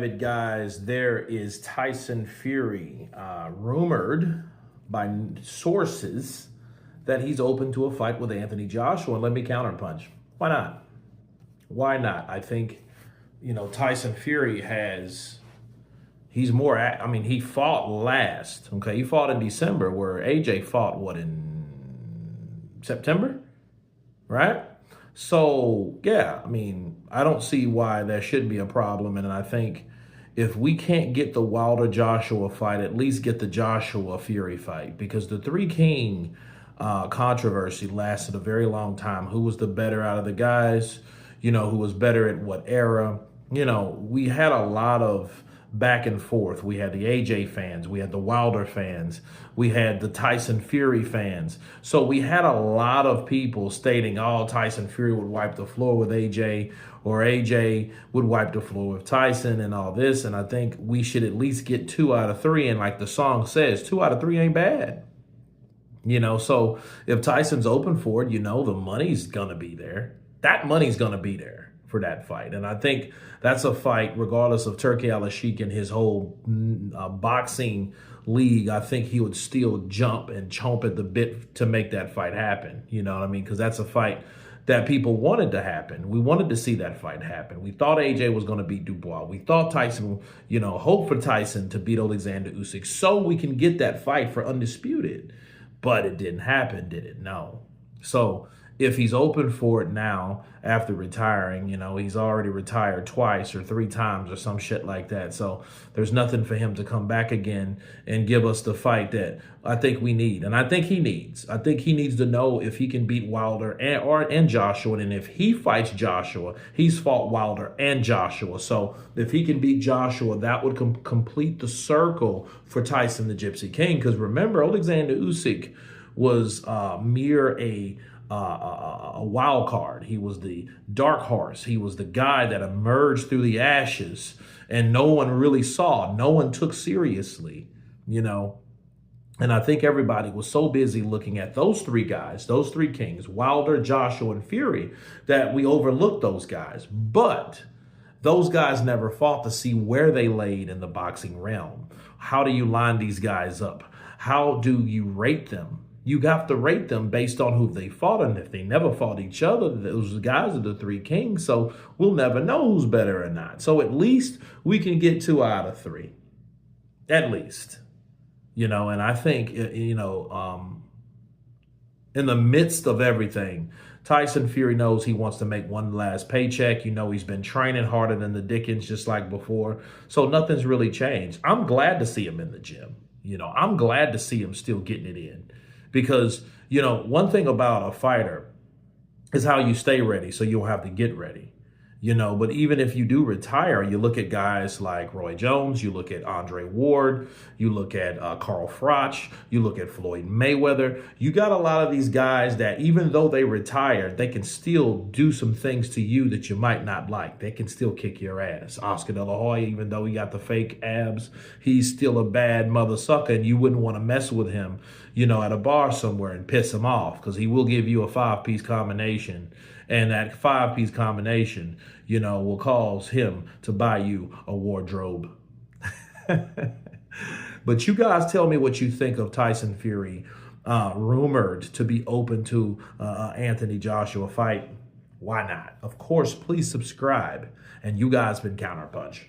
it, guys. There is Tyson Fury, rumored by sources that he's open to a fight with Anthony Joshua. And let me counterpunch. Why not? Why not? I think, Tyson Fury he's more, he fought last, okay? He fought in December, where AJ fought, in September, right? So, yeah, I don't see why that should be a problem. And I think if we can't get the Wilder Joshua fight, at least get the Joshua Fury fight, because the Three King controversy lasted a very long time. Who was the better out of the guys? Who was better at what era? We had a lot of back and forth. We had the AJ fans, we had the Wilder fans, we had the Tyson Fury fans. So we had a lot of people stating, oh, Tyson Fury would wipe the floor with AJ, or AJ would wipe the floor with Tyson, and all this. And I think we should at least get 2 out of 3. And like the song says, 2 out of 3 ain't bad. So if Tyson's open for it, the money's gonna be there. That money's gonna be there for that fight. And I think that's a fight, regardless of Turki Al-Sheikh and his whole boxing league. I think he would still jump and chomp at the bit to make that fight happen. You know what I mean? Because that's a fight that people wanted to happen. We wanted to see that fight happen. We thought AJ was going to beat Dubois. We thought Tyson, hope for Tyson to beat Alexander Usyk so we can get that fight for undisputed. But it didn't happen, did it? No. So if he's open for it now after retiring, he's already retired twice or 3 times or some shit like that. So there's nothing for him to come back again and give us the fight that I think we need. And I think he needs. I think he needs to know if he can beat Wilder and Joshua. And if he fights Joshua, he's fought Wilder and Joshua. So if he can beat Joshua, that would complete the circle for Tyson the Gypsy King. Because remember, Alexander Usyk was mere a wild card. He was the dark horse. He was the guy that emerged through the ashes and no one really saw, no one took seriously, And I think everybody was so busy looking at those 3 guys, those 3 kings, Wilder, Joshua, and Fury, that we overlooked those guys. But those guys never fought to see where they laid in the boxing realm. How do you line these guys up? How do you rate them? You have to rate them based on who they fought, and if they never fought each other, those guys are the 3 kings, so we'll never know who's better or not. So at least we can get 2 out of 3, at least, and I think, in the midst of everything, Tyson Fury knows he wants to make one last paycheck. He's been training harder than the Dickens, just like before, so nothing's really changed. I'm glad to see him in the gym. I'm glad to see him still getting it in. Because, one thing about a fighter is how you stay ready so you don't have to get ready. But even if you do retire, you look at guys like Roy Jones, you look at Andre Ward, you look at Carl Froch, you look at Floyd Mayweather. You got a lot of these guys that even though they retired, they can still do some things to you that you might not like. They can still kick your ass. Oscar De La Hoya, even though he got the fake abs, he's still a bad mother sucker, and you wouldn't want to mess with him, at a bar somewhere and piss him off, because he will give you a 5-piece combination. And that 5-piece combination, will cause him to buy you a wardrobe. But you guys tell me what you think of Tyson Fury, rumored to be open to Anthony Joshua fight. Why not? Of course, please subscribe. And you guys been Counterpunch.